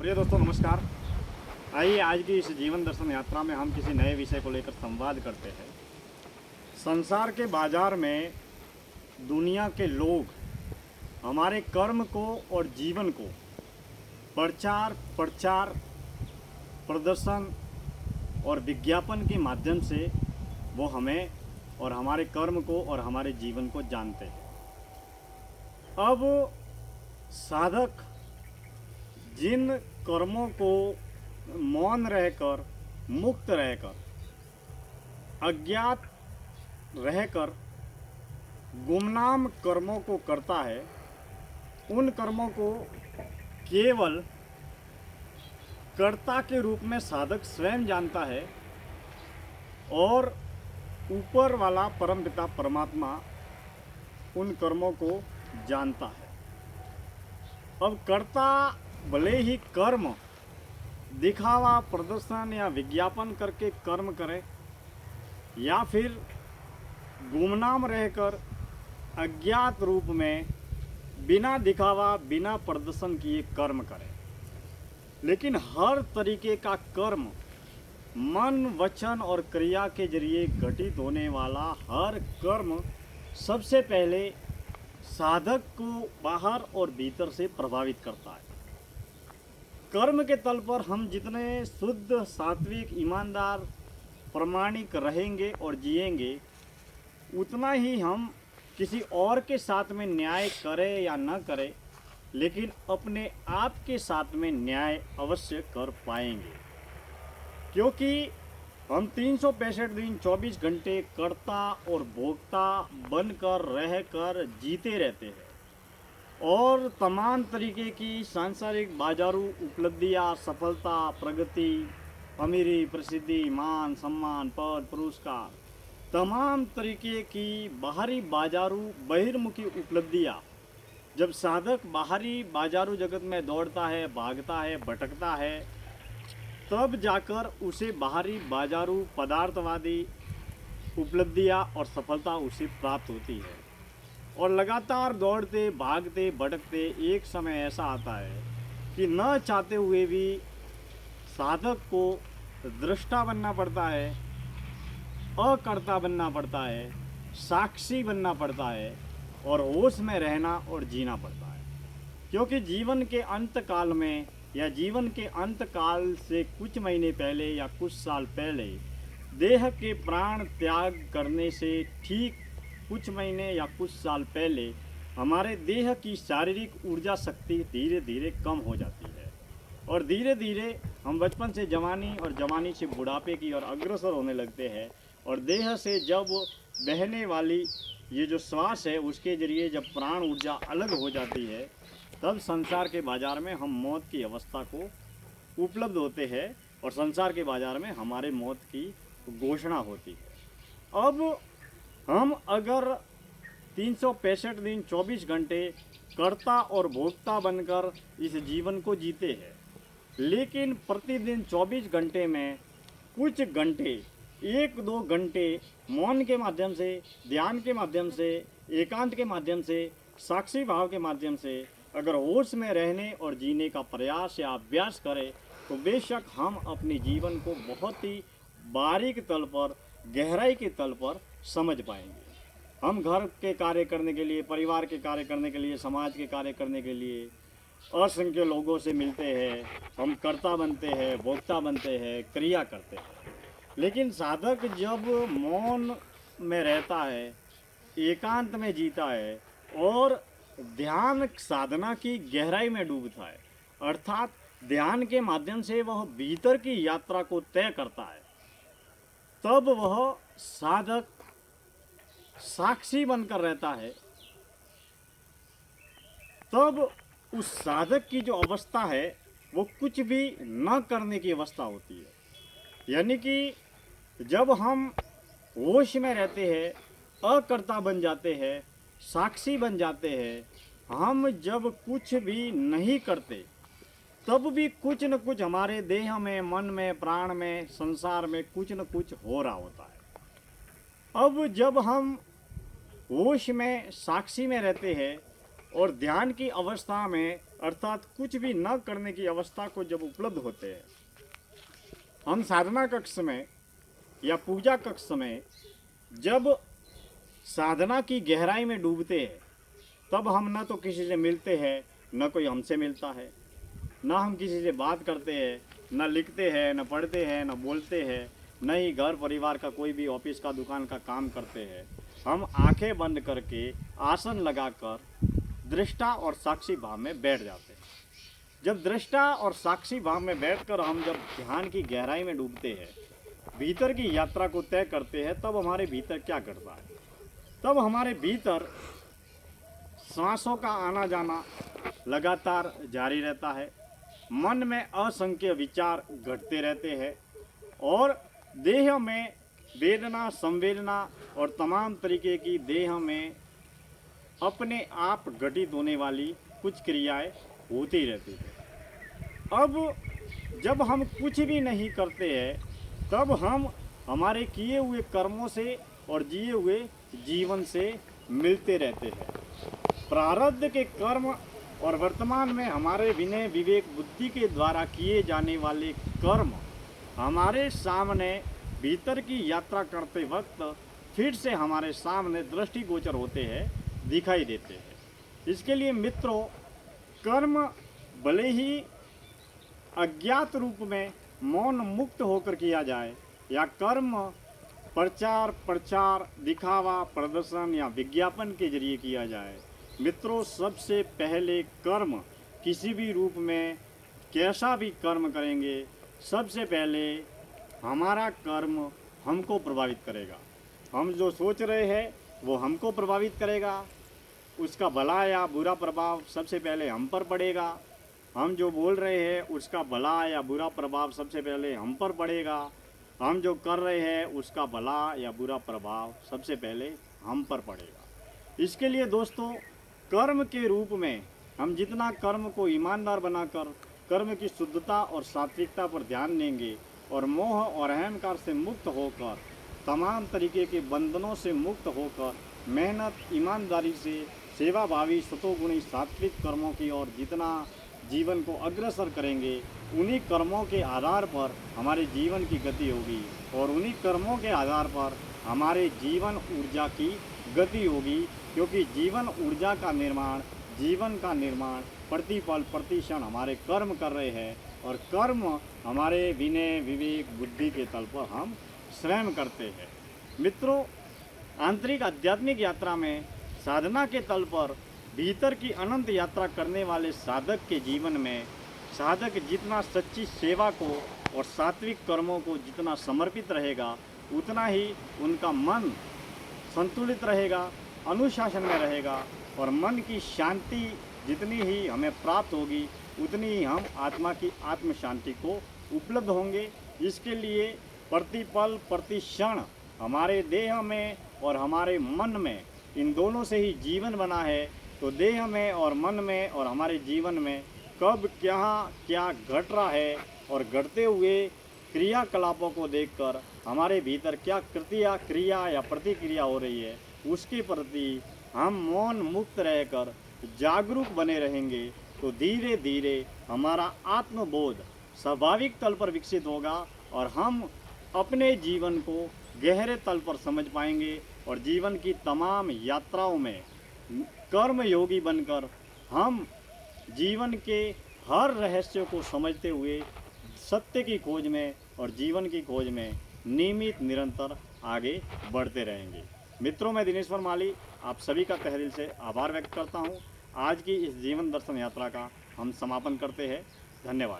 प्रिय दोस्तों नमस्कार। आइए आज की इस जीवन दर्शन यात्रा में हम किसी नए विषय को लेकर संवाद करते हैं। संसार के बाजार में दुनिया के लोग हमारे कर्म को और जीवन को प्रचार प्रचार प्रदर्शन और विज्ञापन के माध्यम से वो हमें और हमारे कर्म को और हमारे जीवन को जानते हैं। अब साधक जिन कर्मों को मौन रहकर, मुक्त रहकर, अज्ञात रहकर गुमनाम कर्मों को करता है, उन कर्मों को केवल कर्ता के रूप में साधक स्वयं जानता है और ऊपर वाला परमपिता परमात्मा उन कर्मों को जानता है। अब कर्ता भले ही कर्म दिखावा, प्रदर्शन या विज्ञापन करके कर्म करे या फिर गुमनाम रहकर अज्ञात रूप में बिना दिखावा, बिना प्रदर्शन किए कर्म करे, लेकिन हर तरीके का कर्म मन, वचन और क्रिया के जरिए घटित होने वाला हर कर्म सबसे पहले साधक को बाहर और भीतर से प्रभावित करता है। कर्म के तल पर हम जितने शुद्ध, सात्विक, ईमानदार, प्रामाणिक रहेंगे और जिएंगे, उतना ही हम किसी और के साथ में न्याय करें या न करें, लेकिन अपने आप के साथ में न्याय अवश्य कर पाएंगे, क्योंकि हम 365 दिन 24 घंटे कर्ता और भोक्ता बनकर रहकर जीते रहते हैं और तमाम तरीके की सांसारिक बाजारू उपलब्धियां, सफलता, प्रगति, अमीरी, प्रसिद्धि, मान, सम्मान, पद, पुरस्कार, तमाम तरीके की बाहरी बाजारू बहिर्मुखी उपलब्धियां जब साधक बाहरी बाजारू जगत में दौड़ता है, भागता है, भटकता है, तब जाकर उसे बाहरी बाजारू पदार्थवादी उपलब्धियां और सफलता उसे प्राप्त होती है। और लगातार दौड़ते, भागते, भटकते एक समय ऐसा आता है कि न चाहते हुए भी साधक को दृष्टा बनना पड़ता है, अकर्ता बनना पड़ता है, साक्षी बनना पड़ता है और होश में रहना और जीना पड़ता है। क्योंकि जीवन के अंत काल में या जीवन के अंत काल से कुछ महीने पहले या कुछ साल पहले देह के प्राण त्याग करने से ठीक कुछ महीने या कुछ साल पहले हमारे देह की शारीरिक ऊर्जा शक्ति धीरे धीरे कम हो जाती है और धीरे धीरे हम बचपन से जवानी और जवानी से बुढ़ापे की ओर अग्रसर होने लगते हैं और देह से जब बहने वाली ये जो श्वास है उसके जरिए जब प्राण ऊर्जा अलग हो जाती है, तब संसार के बाज़ार में हम मौत की अवस्था को उपलब्ध होते हैं और संसार के बाज़ार में हमारे मौत की घोषणा होती है। अब हम अगर 365 दिन 24 घंटे कर्ता और भोक्ता बनकर इस जीवन को जीते हैं, लेकिन प्रतिदिन 24 घंटे में कुछ घंटे, 1-2 घंटे मौन के माध्यम से, ध्यान के माध्यम से, एकांत के माध्यम से, साक्षी भाव के माध्यम से अगर होश में रहने और जीने का प्रयास या अभ्यास करें, तो बेशक हम अपने जीवन को बहुत ही बारीक तल पर, गहराई के तल पर समझ पाएंगे। हम घर के कार्य करने के लिए, परिवार के कार्य करने के लिए, समाज के कार्य करने के लिए असंख्य लोगों से मिलते हैं, हम कर्ता बनते हैं, भोक्ता बनते हैं, क्रिया करते हैं। लेकिन साधक जब मौन में रहता है, एकांत में जीता है और ध्यान साधना की गहराई में डूबता है, अर्थात ध्यान के माध्यम से वह भीतर की यात्रा को तय करता है, तब वह साधक साक्षी बनकर रहता है। तब उस साधक की जो अवस्था है वो कुछ भी न करने की अवस्था होती है। यानी कि जब हम होश में रहते हैं, अकर्ता बन जाते हैं, साक्षी बन जाते हैं, हम जब कुछ भी नहीं करते तब भी कुछ न कुछ हमारे देह में, मन में, प्राण में, संसार में कुछ न कुछ हो रहा होता है। अब जब हम होश में, साक्षी में रहते हैं और ध्यान की अवस्था में अर्थात कुछ भी न करने की अवस्था को जब उपलब्ध होते हैं, हम साधना कक्ष में या पूजा कक्ष में जब साधना की गहराई में डूबते हैं, तब हम न तो किसी से मिलते हैं, न कोई हमसे मिलता है, न हम किसी से बात करते हैं, न लिखते हैं, न पढ़ते हैं, न बोलते हैं, न ही घर परिवार का कोई भी ऑफिस का दुकान का काम करते हैं। हम आंखें बंद करके आसन लगाकर दृष्टा और साक्षी भाव में बैठ जाते हैं। जब दृष्टा और साक्षी भाव में बैठकर हम जब ध्यान की गहराई में डूबते हैं, भीतर की यात्रा को तय करते हैं, तब हमारे भीतर क्या घटता है? तब हमारे भीतर सांसों का आना जाना लगातार जारी रहता है, मन में असंख्य विचार घटते रहते हैं और देह में वेदना, संवेदना और तमाम तरीके की देह में अपने आप घटित होने वाली कुछ क्रियाएं होती रहती है। अब जब हम कुछ भी नहीं करते हैं, तब हम हमारे किए हुए कर्मों से और जिए हुए जीवन से मिलते रहते हैं। प्रारब्ध के कर्म और वर्तमान में हमारे विनय विवेक बुद्धि के द्वारा किए जाने वाले कर्म हमारे सामने भीतर की यात्रा करते वक्त फिर से हमारे सामने दृष्टिगोचर होते हैं, दिखाई देते हैं। इसके लिए मित्रों, कर्म भले ही अज्ञात रूप में मौन मुक्त होकर किया जाए या कर्म प्रचार, दिखावा, प्रदर्शन या विज्ञापन के जरिए किया जाए, मित्रों सबसे पहले कर्म किसी भी रूप में कैसा भी कर्म करेंगे, सबसे पहले हमारा कर्म हमको प्रभावित करेगा। हम जो सोच रहे हैं वो हमको प्रभावित करेगा, उसका भला या बुरा प्रभाव सबसे पहले हम पर पड़ेगा। हम जो बोल रहे हैं उसका भला या बुरा प्रभाव सबसे पहले हम पर पड़ेगा। हम जो कर रहे हैं उसका भला या बुरा प्रभाव सबसे पहले हम पर पड़ेगा। इसके लिए दोस्तों, कर्म के रूप में हम जितना कर्म को ईमानदार बनाकर कर्म की शुद्धता और सात्विकता पर ध्यान देंगे और मोह और अहंकार से मुक्त होकर, तमाम तरीके के बंधनों से मुक्त होकर, मेहनत, ईमानदारी से सेवाभावी सतोगुणी सात्विक कर्मों की ओर जितना जीवन को अग्रसर करेंगे, उन्हीं कर्मों के आधार पर हमारे जीवन की गति होगी और उन्हीं कर्मों के आधार पर हमारे जीवन ऊर्जा की गति होगी। क्योंकि जीवन ऊर्जा का निर्माण, जीवन का निर्माण प्रतिपल प्रतिक्षण हमारे कर्म कर रहे हैं और कर्म हमारे विनय विवेक बुद्धि के तल पर हम स्वयं करते हैं। मित्रों, आंतरिक आध्यात्मिक यात्रा में साधना के तल पर भीतर की अनंत यात्रा करने वाले साधक के जीवन में साधक जितना सच्ची सेवा को और सात्विक कर्मों को जितना समर्पित रहेगा, उतना ही उनका मन संतुलित रहेगा, अनुशासन में रहेगा और मन की शांति जितनी ही हमें प्राप्त होगी, उतनी ही हम आत्मा की आत्म शांति को उपलब्ध होंगे। इसके लिए प्रतिपल प्रतिक्षण हमारे देह में और हमारे मन में, इन दोनों से ही जीवन बना है। तो देह में और मन में और हमारे जीवन में कब क्या घट रहा है और घटते हुए क्रियाकलापों को देखकर हमारे भीतर क्या क्रिया या प्रतिक्रिया हो रही है, उसके प्रति हम मौन मुक्त रहकर जागरूक बने रहेंगे, तो धीरे धीरे हमारा आत्मबोध स्वाभाविक तल पर विकसित होगा और हम अपने जीवन को गहरे तल पर समझ पाएंगे और जीवन की तमाम यात्राओं में कर्म योगी बनकर हम जीवन के हर रहस्य को समझते हुए सत्य की खोज में और जीवन की खोज में नियमित निरंतर आगे बढ़ते रहेंगे। मित्रों, मैं दिनेश्वर माली आप सभी का तहे दिल से आभार व्यक्त करता हूँ। आज की इस जीवन दर्शन यात्रा का हम समापन करते हैं। धन्यवाद।